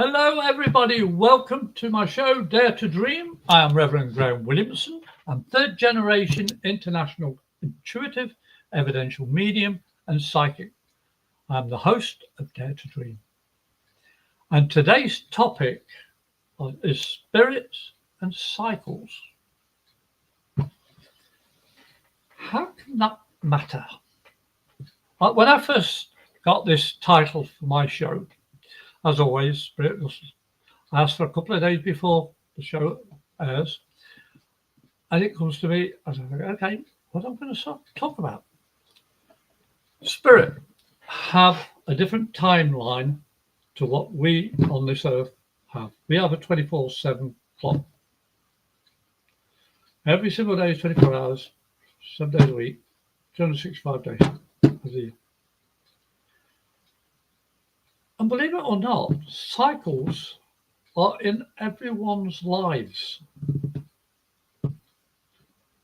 Hello, everybody. Welcome to my show, Dare to Dream. I am Reverend Graham Williamson. I'm third generation international intuitive, evidential medium, and psychic. I'm the host of Dare to Dream. And today's topic is spirits and cycles. How can that matter? When I first got this title for my show, as always, Spirit was asked for a couple of days before the show airs, and it comes to me, I think, okay, what am I going to talk about? Spirit have a different timeline to what we on this earth have. We have a 24/7 clock. Every single day is 24 hours, 7 days a week, 265 days of the year. And believe it or not, cycles are in everyone's lives.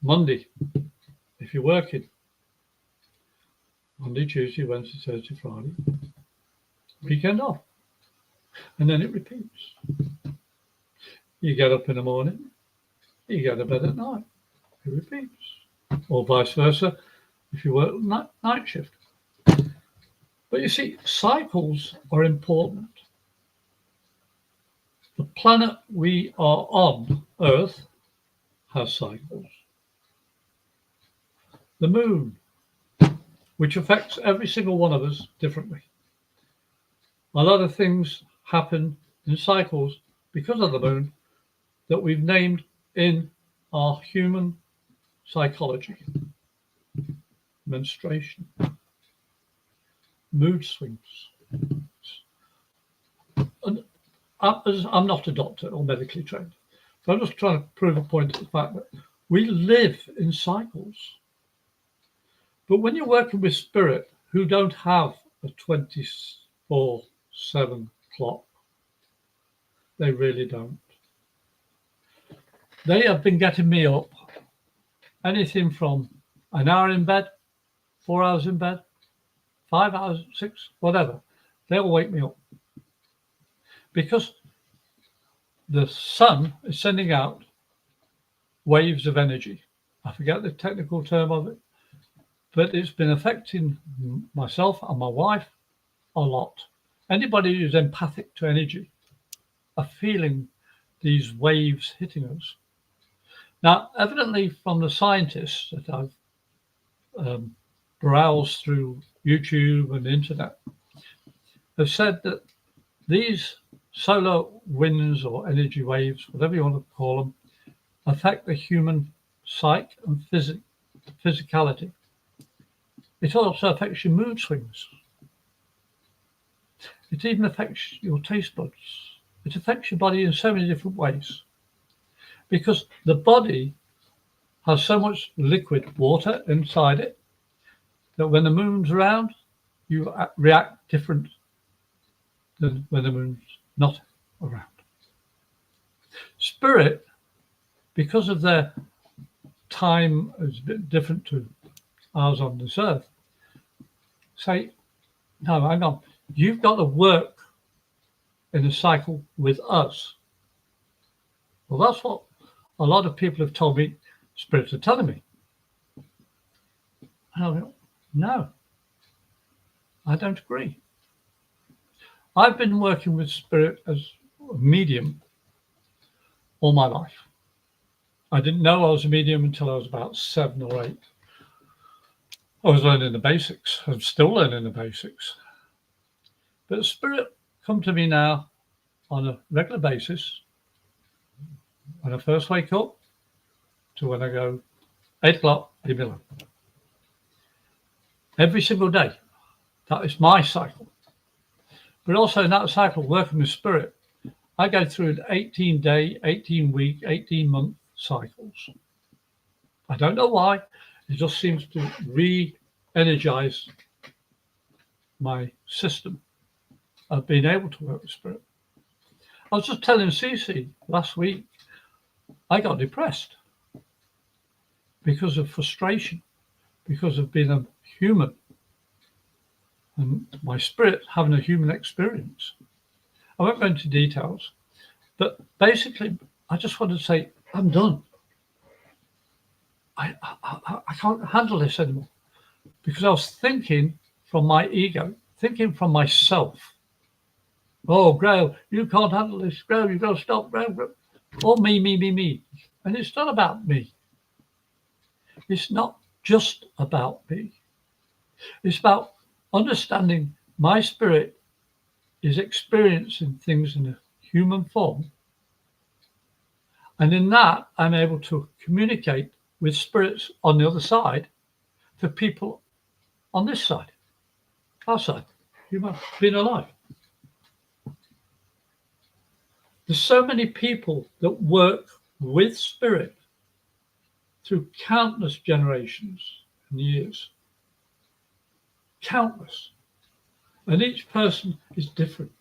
Monday, if you're working, Monday, Tuesday, Wednesday, Thursday, Friday, weekend off. And then it repeats. You get up in the morning, you go to bed at night, it repeats. Or vice versa, if you work night shift. But you see, cycles are important. The planet we are on, Earth, has cycles. The moon, which affects every single one of us differently. A lot of things happen in cycles because of the moon that we've named in our human psychology. Menstruation. Mood swings. And I'm not a doctor or medically trained, so I'm just trying to prove a point to the fact that we live in cycles. But when you're working with spirit who don't have a 24/7 clock, they really don't. They have been getting me up anything from an hour in bed, 4 hours in bed, 5 hours, 6, whatever. They'll wake me up. Because the sun is sending out waves of energy. I forget the technical term of it, but it's been affecting myself and my wife a lot. Anybody who's empathic to energy are feeling these waves hitting us. Now, evidently from the scientists that I've browsed through YouTube and the internet, have said that these solar winds or energy waves, whatever you want to call them, affect the human psyche and physicality. It also affects your mood swings. It even affects your taste buds. It affects your body in so many different ways. Because the body has so much liquid water inside it that when the moon's around, you react different than when the moon's not around. Spirit, because of their time is a bit different to ours on this earth, say, no, hang on, you've got to work in a cycle with us. Well, that's what a lot of people have told me, spirits are telling me. And I go, no, I don't agree. I've been working with spirit as a medium all my life. I didn't know I was a medium until I was about 7 or 8. I was learning the basics. I'm still learning the basics. But spirit come to me now on a regular basis. When I first wake up to when I go 8 o'clock, leave me alone. Every single day. That is my cycle. But also in that cycle, working with spirit, I go through an 18-day, 18-week, 18-month cycles. I don't know why. It just seems to re-energize my system of being able to work with spirit. I was just telling Cece last week, I got depressed because of frustration, because of being a human and my spirit having a human experience. I won't go into details, but basically, I just wanted to say, I'm done. I can't handle this anymore, because I was thinking from my ego, thinking from myself. Oh, Graham, you can't handle this. Graham, you've got to stop. Graham. Or me. And it's not about me. It's not just about me. It's about understanding my spirit is experiencing things in a human form. And in that, I'm able to communicate with spirits on the other side for people on this side, our side, human, being alive. There's so many people that work with spirit through countless generations and years. Countless. And each person is different.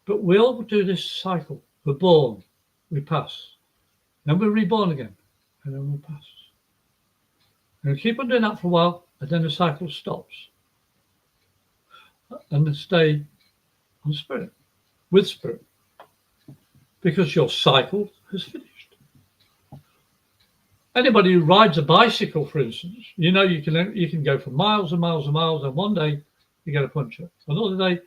But we all do this cycle. We're born, we pass. Then we're reborn again, and then we pass. And we keep on doing that for a while, and then the cycle stops. And then stay on spirit, with spirit. Because your cycle has finished. Anybody who rides a bicycle, for instance, you know you can go for miles and miles and miles, and one day you get a puncture. Another day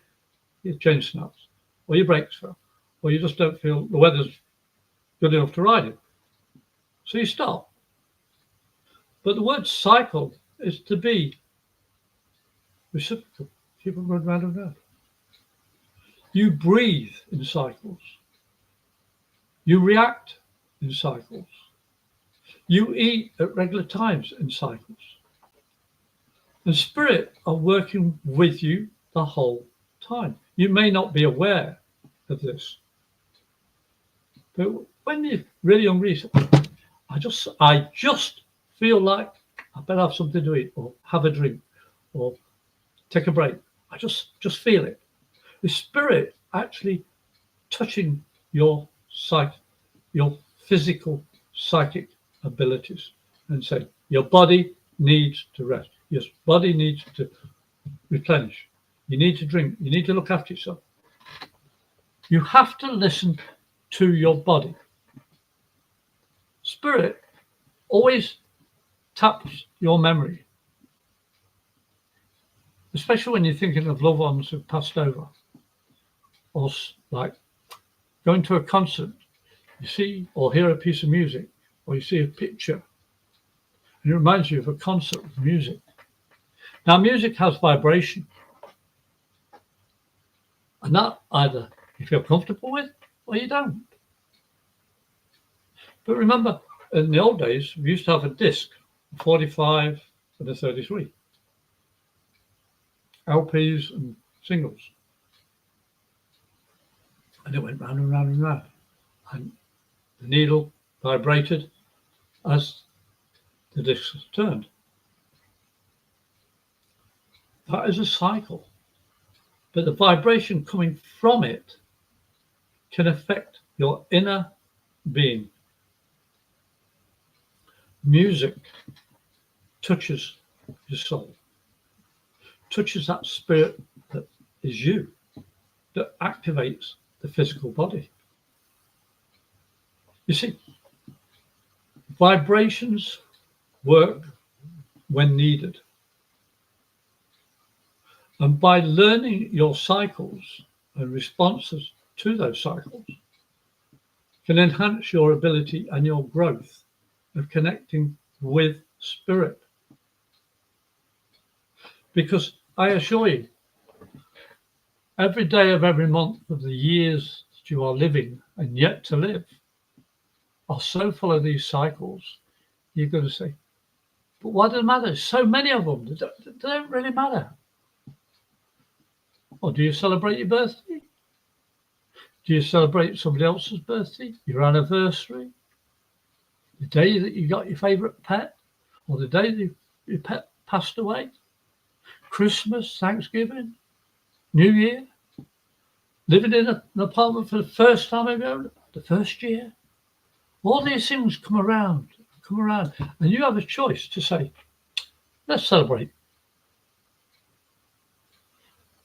your chain snaps, or your brakes fail, or you just don't feel the weather's good enough to ride it. So you stop. But the word cycle is to be reciprocal. Keep on going round and round. You breathe in cycles. You react in cycles. You eat at regular times in cycles. And spirit are working with you the whole time. You may not be aware of this. But when you're really hungry, I just feel like I better have something to eat, or have a drink, or take a break. I just feel it. The spirit actually touching your your physical psychic abilities, and say your body needs to rest. Your body needs to replenish. You need to drink. You need to look after yourself. You have to listen to your body. Spirit always taps your memory, especially when you're thinking of loved ones who've passed over, or like going to a concert, you see or hear a piece of music, or you see a picture, and it reminds you of a concert with music. Now, music has vibration, and that either you feel comfortable with or you don't. But remember, in the old days, we used to have a disc, a 45 and a 33, LPs and singles. And it went round and round and round. And the needle vibrated as the disc turned. That is a cycle. But the vibration coming from it can affect your inner being. Music touches your soul, touches that spirit that is you, that activates the physical body. You see, vibrations work when needed. And by learning your cycles and responses to those cycles can enhance your ability and your growth of connecting with spirit. Because I assure you, every day of every month of the years that you are living and yet to live are so full of these cycles, you're going to say, but what does it matter? So many of them, they don't really matter. Or do you celebrate your birthday? Do you celebrate somebody else's birthday, your anniversary, the day that you got your favourite pet, or the day that your pet passed away? Christmas, Thanksgiving, New Year, living in an apartment for the first time ever, the first year. All these things come around, and you have a choice to say, let's celebrate.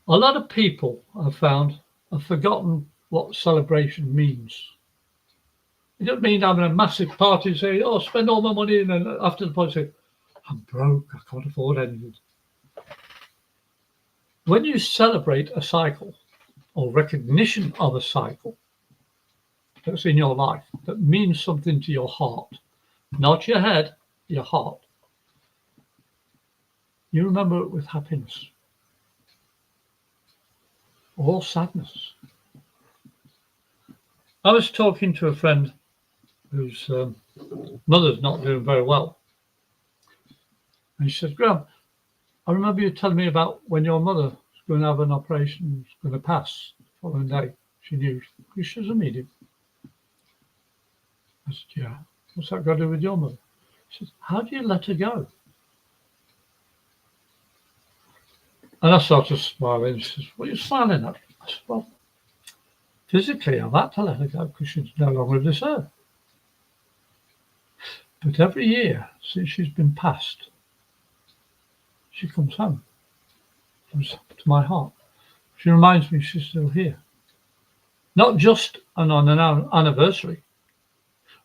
A lot of people I've found have forgotten what celebration means. It doesn't mean having a massive party and saying, oh, spend all my money, and then after the party say, I'm broke, I can't afford anything. When you celebrate a cycle or recognition of a cycle that's in your life, that means something to your heart, not your head, your heart, you remember it with happiness or sadness. I was talking to a friend whose mother's not doing very well. And she said, Graham, I remember you telling me about when your mother was going to have an operation, was going to pass the following day. She knew she was a medium. I said, yeah. What's that got to do with your mother? She said, how do you let her go? And I started smiling. She says, what are you smiling at? I said, well, physically, I've had to let her go because she's no longer of this earth. But every year since she's been passed, she comes home, comes to my heart. She reminds me she's still here. Not just on an anniversary,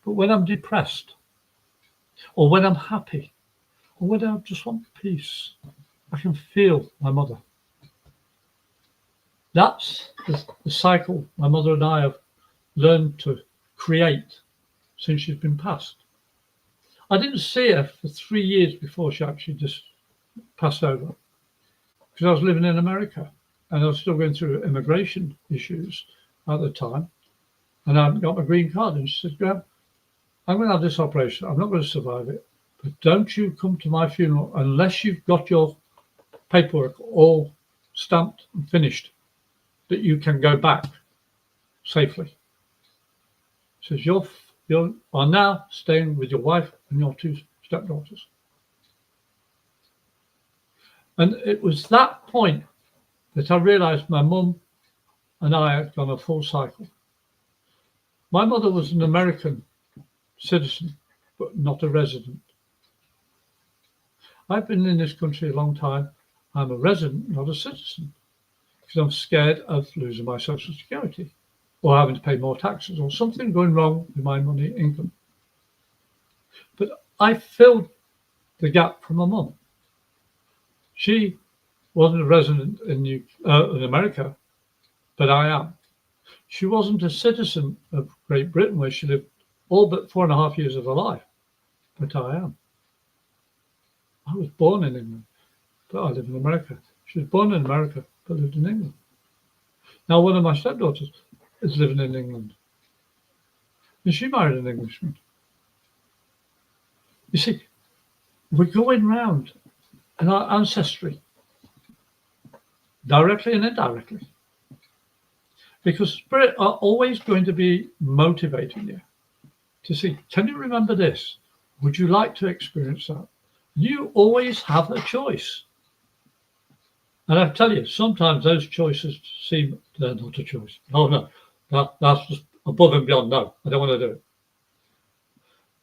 but when I'm depressed, or when I'm happy, or when I just want peace, I can feel my mother. That's the cycle my mother and I have learned to create since she's been passed. I didn't see her for 3 years before she actually just passed over, because I was living in America and I was still going through immigration issues at the time, and I hadn't got my green card. And she said, Graham, I'm going to have this operation. I'm not going to survive it, but don't you come to my funeral unless you've got your paperwork all stamped and finished, that you can go back safely. She says, you are now staying with your wife and your 2 stepdaughters. And it was that point that I realized my mum and I had gone a full cycle. My mother was an American citizen, but not a resident. I've been in this country a long time. I'm a resident, not a citizen, because I'm scared of losing my social security or having to pay more taxes or something going wrong with my money income. But I filled the gap from my mum. She wasn't a resident in America, but I am. She wasn't a citizen of Great Britain, where she lived all but 4.5 years of her life, but I am. I was born in England, but I live in America. She was born in America, but lived in England. Now, one of my stepdaughters is living in England, and she married an Englishman. You see, we're going round in our ancestry, directly and indirectly, because spirit are always going to be motivating you to see, can you remember this? Would you like to experience that? You always have a choice. And I tell you, sometimes those choices seem they're not a choice. Oh no, that's just above and beyond. No, I don't want to do it.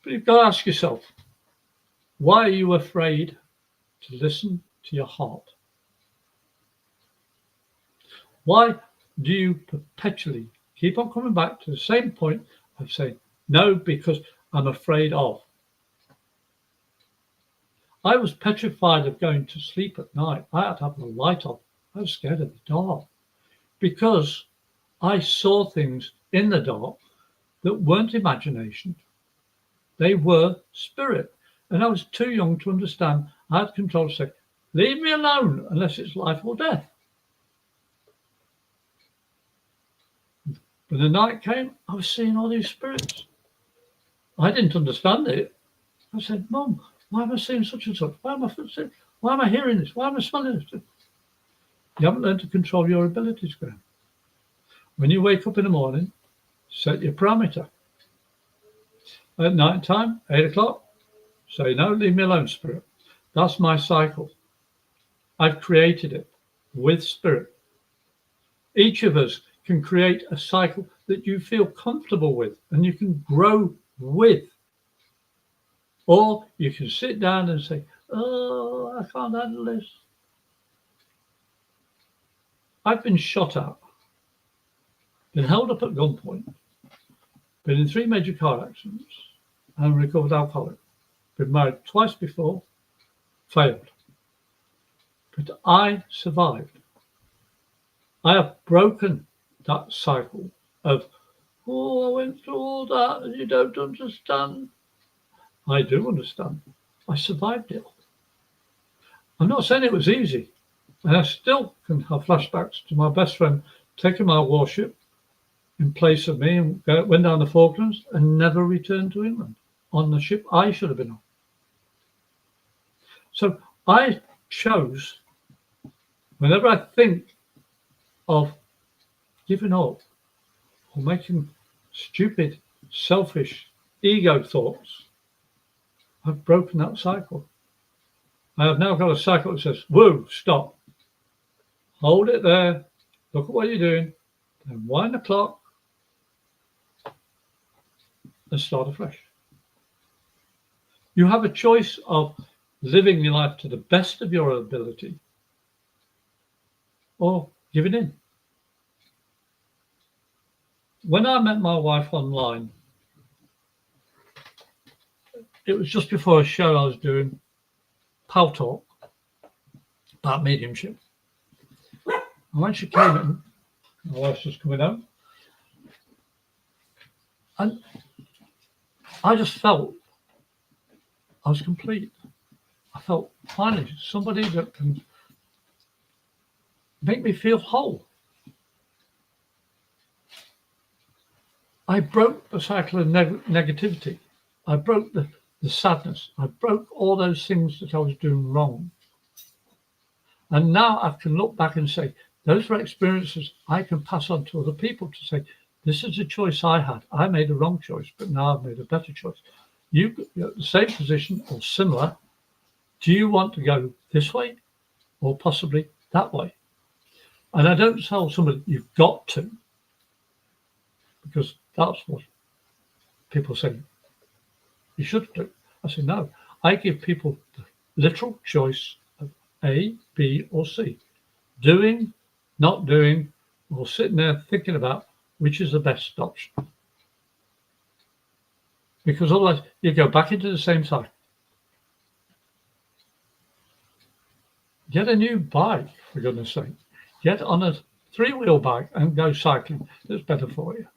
But you've got to ask yourself, why are you afraid to listen to your heart? Why do you perpetually keep on coming back to the same point of saying, no, because I'm afraid of? I was petrified of going to sleep at night. I had to have the light on. I was scared of the dark because I saw things in the dark that weren't imagination. They were spirit. And I was too young to understand. I had control to say, leave me alone unless it's life or death. When the night came, I was seeing all these spirits. I didn't understand it. I said, Mum, why am I seeing such and such? Why am I hearing this? Why am I smelling this? You haven't learned to control your abilities, Graham. When you wake up in the morning, set your parameter. At night time, 8 o'clock, say, no, leave me alone, spirit. That's my cycle. I've created it with spirit. Each of us can create a cycle that you feel comfortable with and you can grow with. Or you can sit down and say, oh, I can't handle this. I've been shot at been held up at gunpoint, been in 3 major car accidents, and recovered alcoholic. Been married twice before, failed. But I survived. I have broken that cycle of, oh, I went through all that and you don't understand. I do understand. I survived it. I'm not saying it was easy. And I still can have flashbacks to my best friend taking my warship in place of me and went down the Falklands and never returned to England on the ship I should have been on. So I chose, whenever I think of giving up or making stupid, selfish, ego thoughts, I've broken that cycle. I have now got a cycle that says, whoa, stop. Hold it there. Look at what you're doing. Then wind the clock and start afresh. You have a choice of living your life to the best of your ability or giving in. When I met my wife online, it was just before a show I was doing, Pal Talk, about mediumship. And when she came in, my wife's just coming home, and I just felt I was complete. I felt finally somebody that can make me feel whole. I broke the cycle of negativity. I broke the sadness. I broke all those things that I was doing wrong. And now I can look back and say, those were experiences I can pass on to other people to say, this is a choice I had. I made a wrong choice, but now I've made a better choice. You're at the same position or similar. Do you want to go this way or possibly that way? And I don't tell somebody you've got to, because that's what people say you should do. I say, no, I give people the literal choice of A, B, or C. Doing, not doing, or sitting there thinking about which is the best option. Because otherwise you go back into the same cycle. Get a new bike, for goodness sake. Get on a 3-wheel bike and go cycling. That's better for you.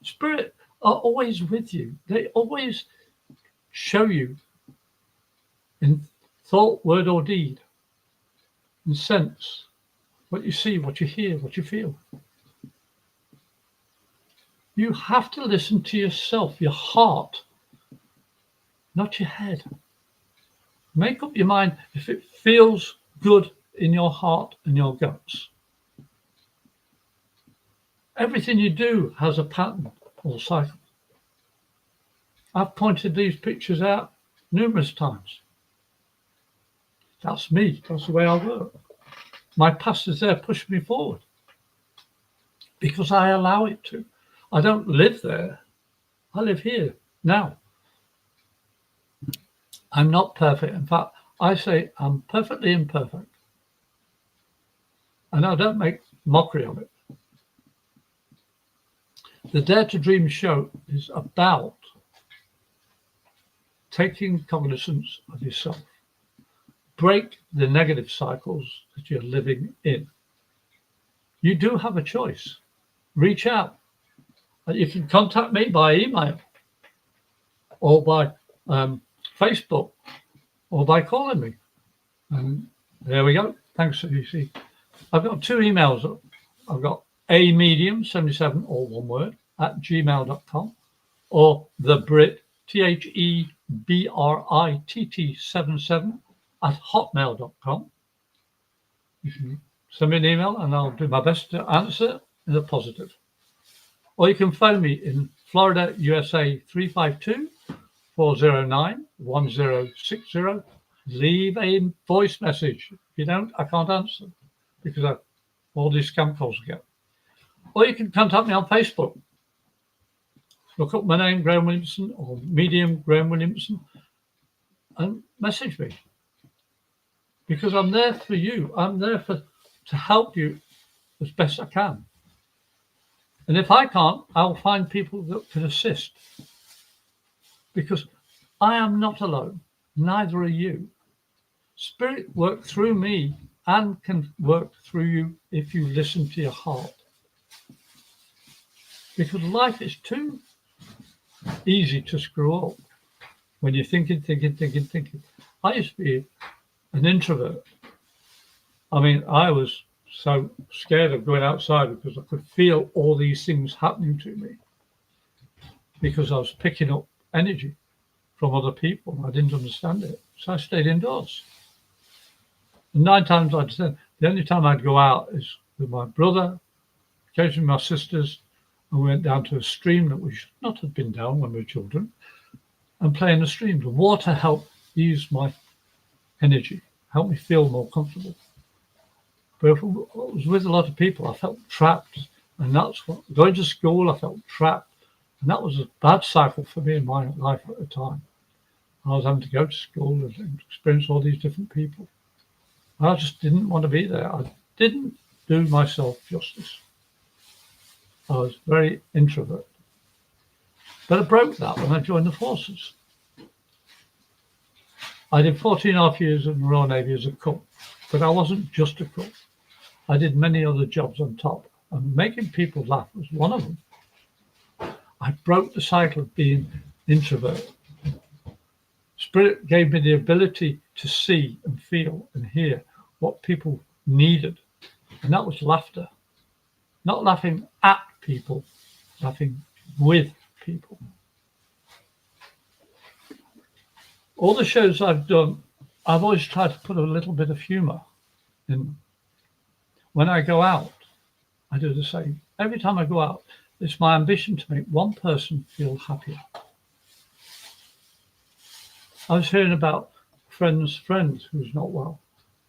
Spirit are always with you. They always show you in thought, word, or deed, in sense, what you see, what you hear, what you feel. You have to listen to yourself, your heart, not your head. Make up your mind if it feels good in your heart and your guts. Everything you do has a pattern or cycle. I've pointed these pictures out numerous times. That's me. That's the way I work. My past is there pushing me forward because I allow it to. I don't live there. I live here now. I'm not perfect. In fact, I say I'm perfectly imperfect. And I don't make mockery of it. The Dare to Dream show is about taking cognizance of yourself. Break the negative cycles that you're living in. You do have a choice. Reach out. You can contact me by email or by Facebook or by calling me. And there we go. Thanks. You see, I've got 2 emails. I've got amedium77, all one word, at gmail.com, or thebrit, THEBRITT77 at hotmail.com. You can send me an email and I'll do my best to answer in the positive. Or you can phone me in Florida, USA 352-409-1060. Leave a voice message. If you don't, I can't answer because of all these scam calls I get. Or you can contact me on Facebook. Look up my name, Graham Williamson, or Medium Graham Williamson, and message me. Because I'm there for you. I'm there to help you as best I can. And if I can't, I'll find people that can assist. Because I am not alone, neither are you. Spirit works through me and can work through you if you listen to your heart. Because life is too easy to screw up when you're thinking. I used to be an introvert. I mean, I was so scared of going outside because I could feel all these things happening to me because I was picking up energy from other people. I didn't understand it. So I stayed indoors. And 9 times out of 10, the only time I'd go out is with my brother, occasionally my sisters, and we went down to a stream that we should not have been down when we were children, and play in the stream. The water helped ease my energy, helped me feel more comfortable. But if I was with a lot of people, I felt trapped. And that's what, going to school, I felt trapped. And that was a bad cycle for me in my life at the time. I was having to go to school and experience all these different people. I just didn't want to be there. I didn't do myself justice. I was very introvert. But I broke that when I joined the forces. I did 14.5 years in the Royal Navy as a cook, but I wasn't just a cook. I did many other jobs on top, and making people laugh was one of them. I broke the cycle of being introvert. Spirit gave me the ability to see and feel and hear what people needed, and that was laughter. Not laughing at people, laughing with people. All the shows I've done, I've always tried to put a little bit of humor in them. When I go out, I do the same. Every time I go out, it's my ambition to make one person feel happier. I was hearing about friend's friend who's not well.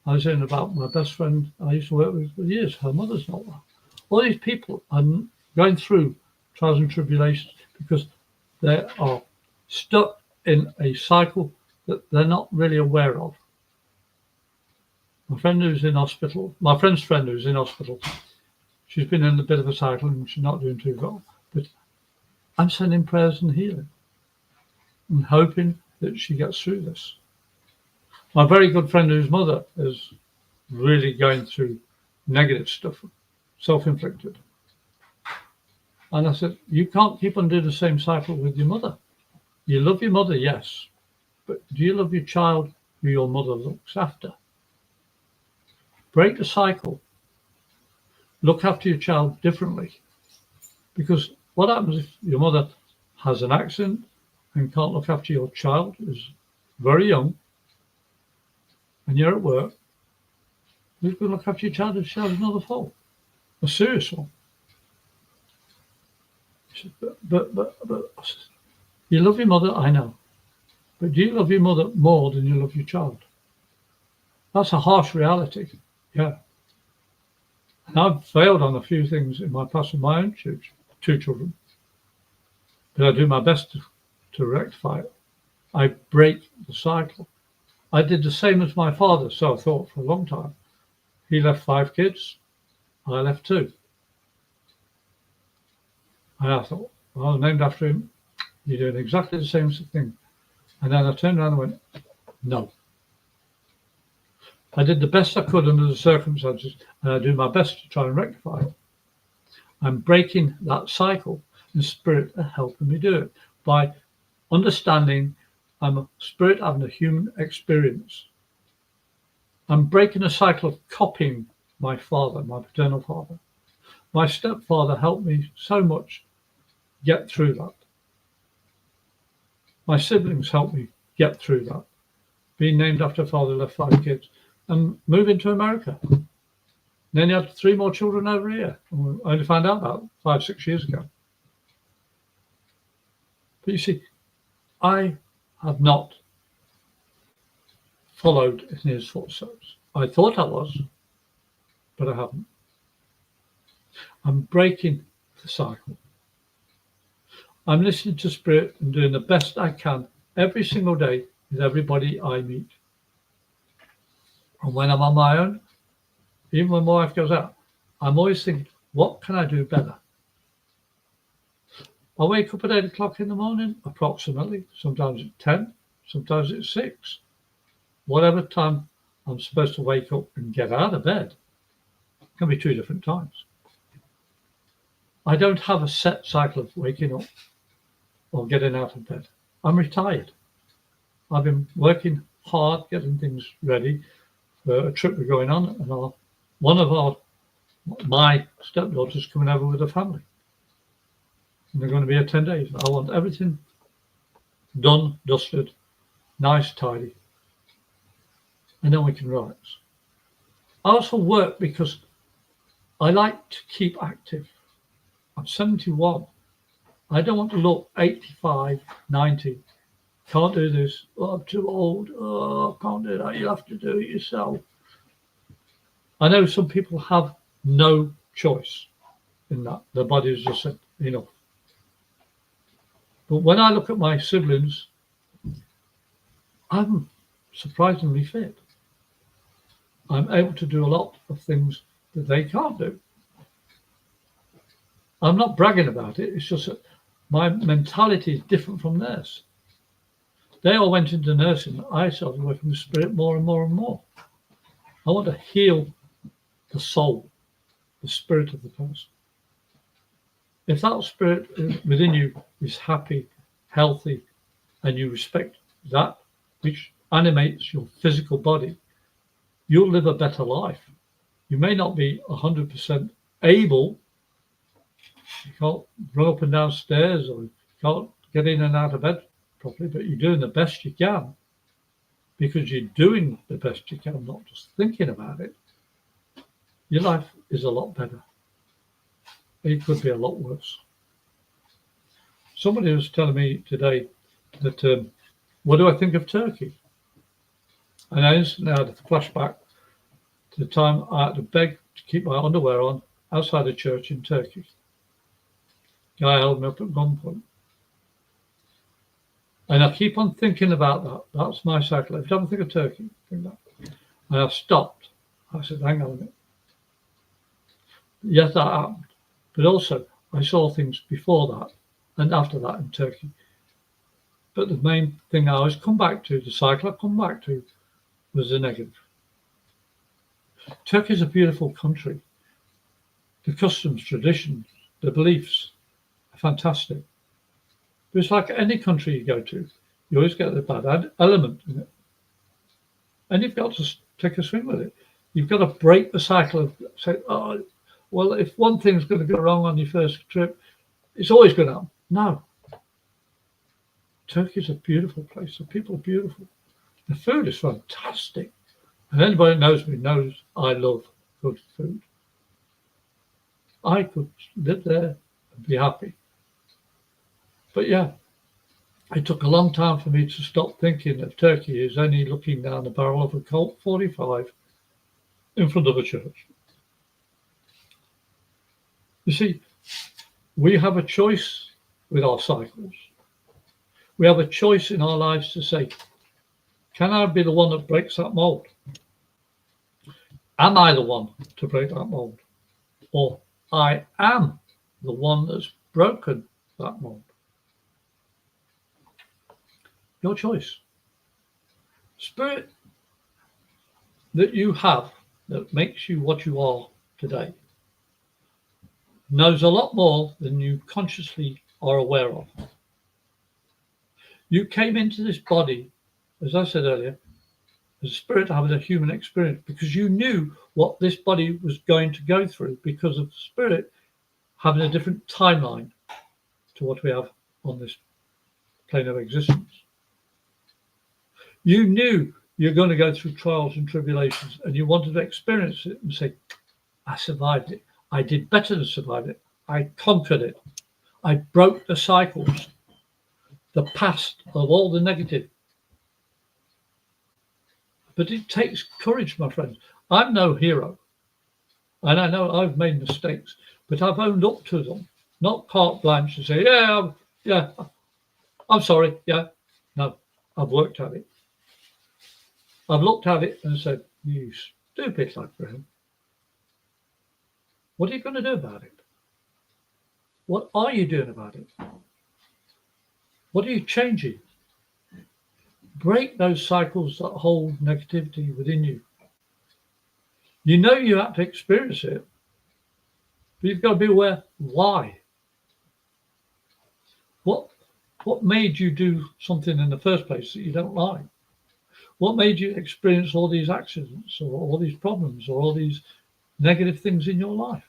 I was hearing about my best friend I used to work with for years. Her mother's not well. All these people are going through trials and tribulations because they are stuck in a cycle that they're not really aware of. My friend's friend who's in hospital, she's been in a bit of a cycle and she's not doing too well. But I'm sending prayers and healing and hoping that she gets through this. My very good friend whose mother is really going through negative stuff, self-inflicted. And I said, you can't keep on doing the same cycle with your mother. You love your mother, yes, but do you love your child who your mother looks after? Break the cycle. Look after your child differently. Because what happens if your mother has an accident and can't look after your child, is very young, and you're at work? Who's going to look after your child if she has another fault? A serious one. She said, but you love your mother, I know. But do you love your mother more than you love your child? That's a harsh reality. Yeah. And I've failed on a few things in my past with my own 2 children. But I do my best to rectify it. I break the cycle. I did the same as my father, so I thought, for a long time. He left 5 kids. I left 2. And I thought, well, named after him, you're doing exactly the same thing. And then I turned around and went, no. I did the best I could under the circumstances, and I do my best to try and rectify it. I'm breaking that cycle, and Spirit are helping me do it by understanding I'm a spirit having a human experience. I'm breaking a cycle of copying my father, my paternal father. My stepfather helped me so much get through that. My siblings helped me get through that. Being named after a father who left 5 kids and moving to America. And then he had 3 more children over here. I only found out about 5-6 years ago. But you see, I have not followed in his footsteps. I thought I was, but I haven't. I'm breaking the cycle. I'm listening to Spirit and doing the best I can every single day with everybody I meet. And when I'm on my own, even when my wife goes out, I'm always thinking, what can I do better? I wake up at 8 o'clock in the morning, approximately. Sometimes it's 10, sometimes it's 6. Whatever time I'm supposed to wake up and get out of bed, it can be 2 different times. I don't have a set cycle of waking up or getting out of bed. I'm retired. I've been working hard, getting things ready for a trip we're going on, and my stepdaughter's coming over with her family. And they're going to be here 10 days. I want everything done, dusted, nice, tidy, and then we can relax. I also work because I like to keep active. I'm 71. I don't want to look 85, 90. Can't do this. Oh, I'm too old. Oh, I can't do that. You'll have to do it yourself. I know some people have no choice in that. Their bodies just said enough. But when I look at my siblings, I'm surprisingly fit. I'm able to do a lot of things that they can't do. I'm not bragging about it. It's just that my mentality is different from theirs. They all went into nursing. I started working with spirit more and more and more. I want to heal the soul, the spirit of the person. If that spirit within you is happy, healthy, and you respect that which animates your physical body, you'll live a better life. You may not be 100% able. You can't run up and down stairs, or you can't get in and out of bed properly, but you're doing the best you can, because you're doing the best you can, not just thinking about it. Your life is a lot better. It could be a lot worse. Somebody was telling me today that, what do I think of Turkey? And I instantly had a flashback to the time I had to beg to keep my underwear on outside a church in Turkey. Guy held me up at gunpoint. And I keep on thinking about that. That's my cycle. If you don't think of Turkey, think that. And I stopped. I said, hang on a minute. Yes, that happened. But also, I saw things before that and after that in Turkey. But the main thing I always come back to, the cycle I come back to, was the negative. Turkey is a beautiful country. The customs, traditions, the beliefs are fantastic. But it's like any country you go to, you always get the bad element in it. And you've got to take a swing with it. You've got to break the cycle of say, oh, well, if one thing's going to go wrong on your first trip, it's always going to happen. No. Turkey's a beautiful place. The people are beautiful. The food is fantastic. And anybody that knows me knows I love good food. I could live there and be happy. But yeah, it took a long time for me to stop thinking of Turkey as only looking down the barrel of a Colt 45 in front of a church. You see, we have a choice with our cycles. We have a choice in our lives to say, can I be the one that breaks that mold? Am I the one to break that mold? Or I am the one that's broken that mold? Your choice. Spirit that you have that makes you what you are today knows a lot more than you consciously are aware of. You came into this body, as I said earlier, as a spirit having a human experience because you knew what this body was going to go through because of spirit having a different timeline to what we have on this plane of existence. You knew you're going to go through trials and tribulations and you wanted to experience it and say, I survived it. I did better than survive it. I conquered it. I broke the cycles, the past of all the negative. But it takes courage, my friends. I'm no hero. And I know I've made mistakes, but I've owned up to them. Not carte blanche and say, I'm sorry. Yeah, no, I've worked at it. I've looked at it and said, you stupid like Graham. What are you going to do about it? What are you doing about it? What are you changing? Break those cycles that hold negativity within you. You know you have to experience it, but you've got to be aware why. What made you do something in the first place that you don't like? What made you experience all these accidents or all these problems or all these negative things in your life?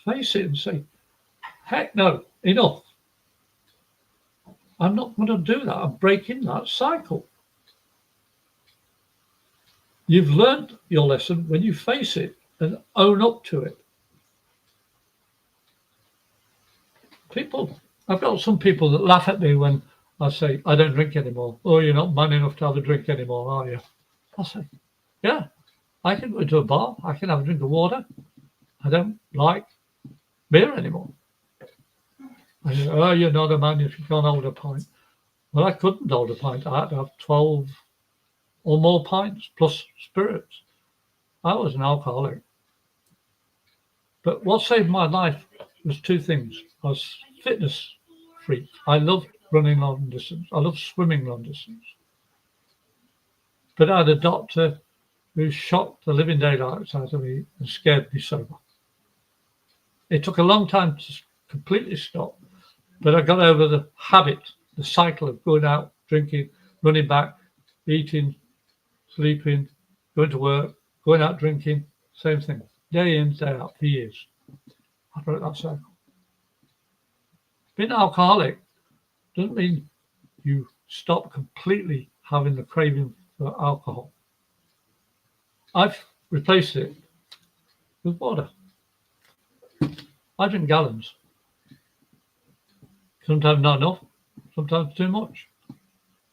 Face it and say, heck no, enough. I'm not going to do that. I'm breaking that cycle. You've learned your lesson when you face it and own up to it. I've got some people that laugh at me when I say, I don't drink anymore. Oh, you're not man enough to have a drink anymore, are you? I say, yeah, I can go to a bar. I can have a drink of water. I don't like beer anymore. I say, oh, you're not a man if you can't hold a pint. Well, I couldn't hold a pint. I had to have 12 or more pints plus spirits. I was an alcoholic. But what saved my life was two things. I was fitness freak. I loved running long distance. I loved swimming long distance. But I had a doctor who shocked the living daylights out of me and scared me sober. It took a long time to completely stop, but I got over the habit, the cycle of going out, drinking, running back, eating, sleeping, going to work, going out drinking, same thing, day in, day out for years. I broke that cycle. Being an alcoholic doesn't mean you stop completely having the craving for alcohol. I've replaced it with water. I drink gallons. Sometimes not enough, sometimes too much.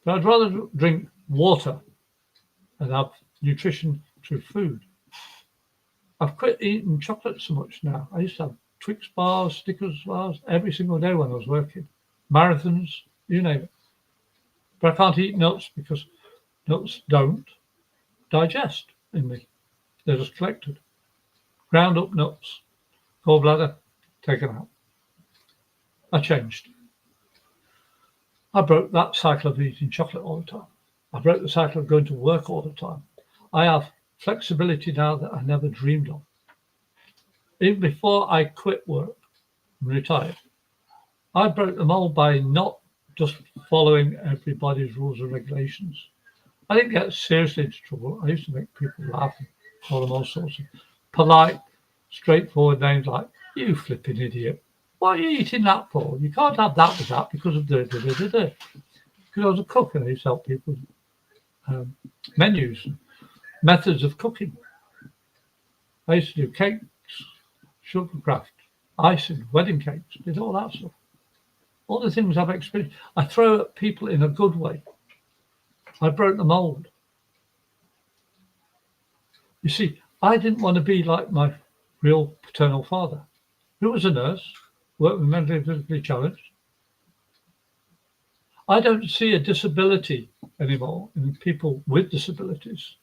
But I'd rather drink water and have nutrition through food. I've quit eating chocolate so much now. I used to have Twix bars, Snickers bars every single day when I was working. Marathons, you name it. But I can't eat nuts because nuts don't digest in me. They're just collected. Ground up nuts, gallbladder, taken out. I changed. I broke that cycle of eating chocolate all the time. I broke the cycle of going to work all the time. I have flexibility now that I never dreamed of. Even before I quit work and retired, I broke the mold by not just following everybody's rules and regulations. I didn't get seriously into trouble. I used to make people laugh and call them all sorts of polite, straightforward names like, you flipping idiot. What are you eating that for? You can't have that with that because of Because I was a cook and I used to help people menus, methods of cooking. I used to do cakes, sugar craft, icing, wedding cakes, did all that stuff. All the things I've experienced. I throw at people in a good way. I broke the mold. You see, I didn't want to be like my real paternal father, who was a nurse, worked with mentally and physically challenged. I don't see a disability anymore in people with disabilities.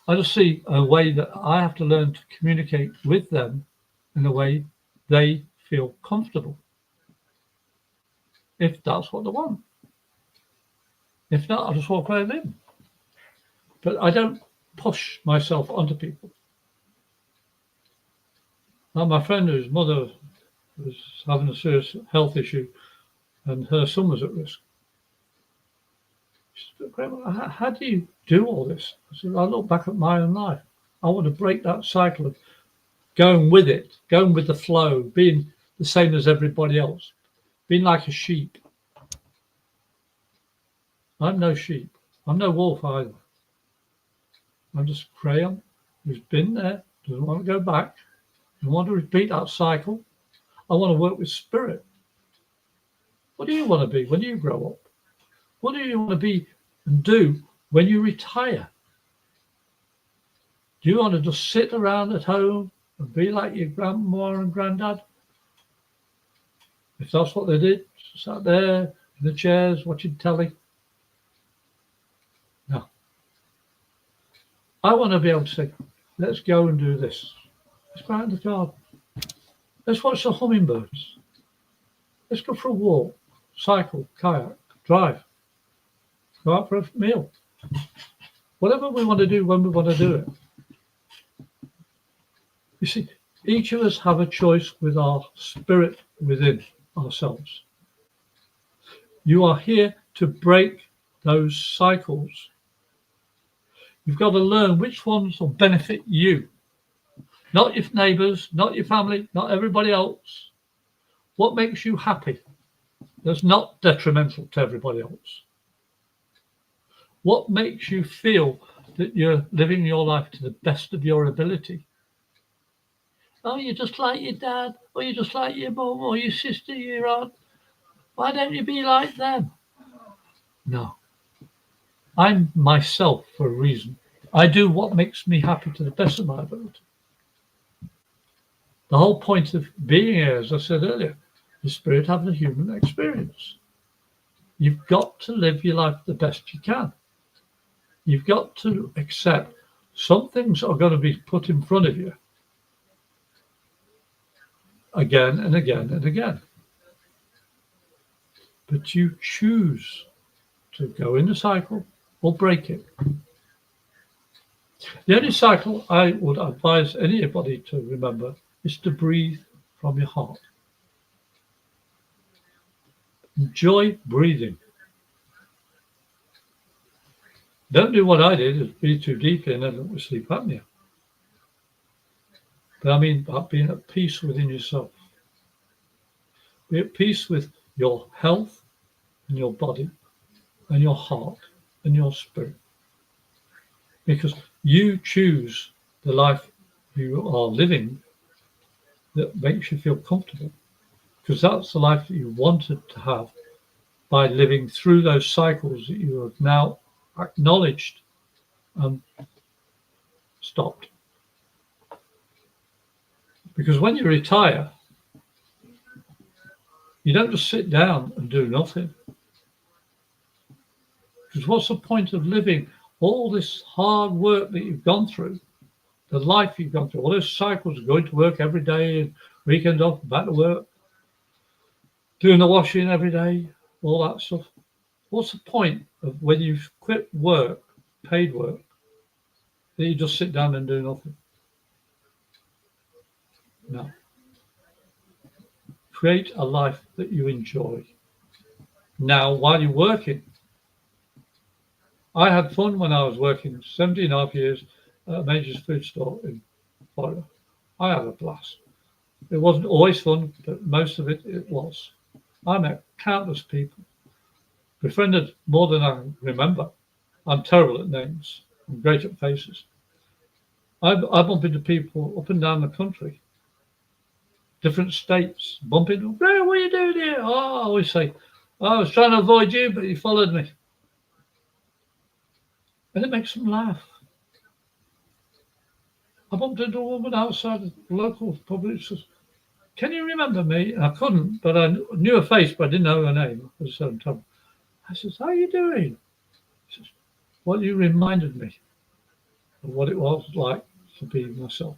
I just see a way that I have to learn to communicate with them in a way they feel comfortable, if that's what they want. If not, I'll just walk away and leave them. But I don't push myself onto people. Now, my friend whose mother was having a serious health issue and her son was at risk. She said, Graham, how do you do all this? I said, I look back at my own life. I want to break that cycle of going with it, going with the flow, being the same as everybody else, being like a sheep. I'm no sheep. I'm no wolf either. I'm just Graham who's been there, doesn't want to go back, doesn't want to repeat that cycle. I want to work with spirit. What do you want to be when you grow up? What do you want to be and do when you retire? Do you want to just sit around at home and be like your grandma and granddad? If that's what they did, sat there in the chairs watching telly. No. I want to be able to say, let's go and do this. Let's go out in the garden. Let's watch the hummingbirds. Let's go for a walk, cycle, kayak, drive, go out for a meal. Whatever we want to do when we want to do it. You see, each of us have a choice with our spirit within ourselves. You are here to break those cycles. You've got to learn which ones will benefit you. Not your neighbours, not your family, not everybody else. What makes you happy that's not detrimental to everybody else? What makes you feel that you're living your life to the best of your ability? Oh, you're just like your dad, or you're just like your mum, or your sister, your aunt. Why don't you be like them? No. I'm myself for a reason. I do what makes me happy to the best of my ability. The whole point of being here, as I said earlier, is spirit having a human experience. You've got to live your life the best you can. You've got to accept some things are going to be put in front of you again and again and again. But you choose to go in the cycle or break it. The only cycle I would advise anybody to remember is to breathe from your heart. Enjoy breathing. Don't do what I did, is breathe too deeply and end up with sleep apnea. But I mean about being at peace within yourself. Be at peace with your health and your body and your heart and your spirit. Because you choose the life you are living that makes you feel comfortable. Because that's the life that you wanted to have by living through those cycles that you have now acknowledged and stopped. Because when you retire, you don't just sit down and do nothing. Because what's the point of living all this hard work that you've gone through, the life you've gone through, all those cycles, going to work every day, weekend off, back to work, doing the washing every day, all that stuff. What's the point of when you've quit work, paid work, that you just sit down and do nothing? No. Create a life that you enjoy. Now, while you're working, I had fun when I was working 17.5 years at a major food store in Florida. I had a blast. It wasn't always fun, but most of it was. I met countless people, befriended more than I remember. I'm terrible at names. I'm great at faces. I bump into people up and down the country, different states, bump into, hey, what are you doing here? Oh, I always say, I was trying to avoid you, but you followed me. And it makes them laugh. I bumped into a woman outside the local public. Says, can you remember me? And I couldn't, but I knew her face, but I didn't know her name at the same time. I says, how are you doing? She says, well, you reminded me of what it was like to be myself.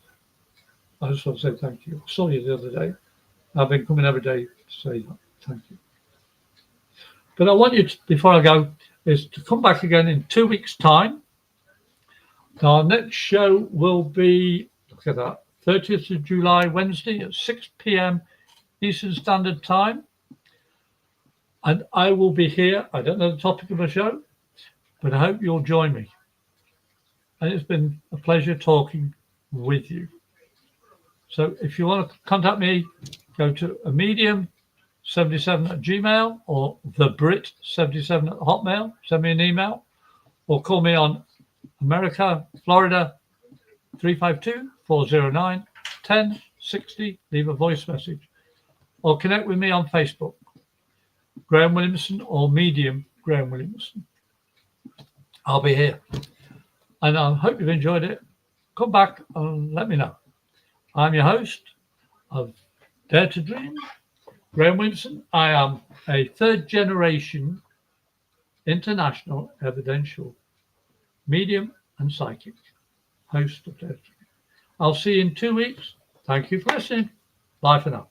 I just want to say thank you. I saw you the other day. I've been coming every day to say that. Thank you. But I want you to, before I go, is to come back again in 2 weeks' time. Our next show will be, look at that, 30th of July, Wednesday at 6 p.m. Eastern Standard Time. And I will be here. I don't know the topic of the show, but I hope you'll join me. And it's been a pleasure talking with you. So if you want to contact me, go to a medium77@gmail or thebrit77@hotmail. Send me an email or call me on America, Florida, 352-409-1060. Leave a voice message or connect with me on Facebook, Graham Williamson or Medium Graham Williamson. I'll be here. And I hope you've enjoyed it. Come back and let me know. I'm your host of Dare to Dream, Graham Williamson. I am a third generation international evidential medium and psychic host of Dare to Dream. I'll see you in 2 weeks. Thank you for listening. Bye for now.